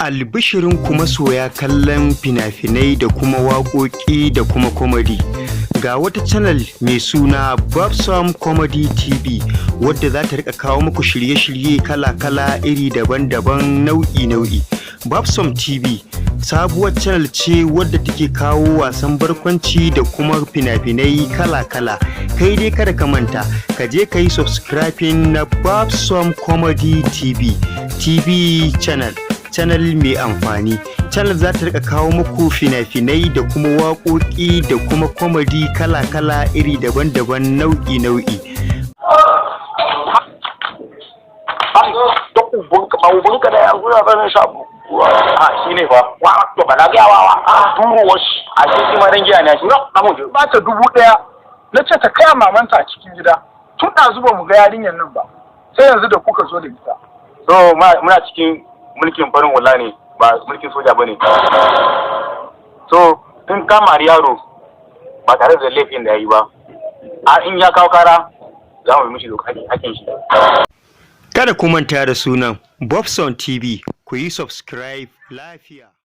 Albishirin kuma soya kallon fina-finai da kuma waƙoƙi da kuma comedy. Ga wata channel mai suna Babsam Comedy TV wadda za ta rika kawo muku shirye-shirye kala-kala iri daban-daban nau'i-nau'i. Babsam TV sabuwar channel ce wadda take kawo wasan barkwanci da kuma fina-finai kala-kala. Kai dai kada ka manta, ka je ka yi subscribing na Babsam Comedy TV channel mai amfani. Channel za ta rika kawo muku fina-finai da kuma waƙoƙi da kuma comedy kala-kala iri daban-daban nau'i-nau'i. Ubunka da yanzu ya zanen shabu. Shi ne fa. To ba na gaya wa. Duro wasu. A cikin madan giya ne shi. Ba ta 1000. Na ce ta kaya mamanta a cikin gida. Tun ɗazu ba mu ga yarinyar nan ba. Sai yanzu da kuka zo da ita. So muna cikin mulkin farin hula ne, ba mulkin soja ba ne. So in kama yaro ba tare da laifin da ya yi ba, in ya kawo kara za mu yi mishi hakin shi. Kada ku manta da sunan Babsam TV, ku yi subscribe lafiya.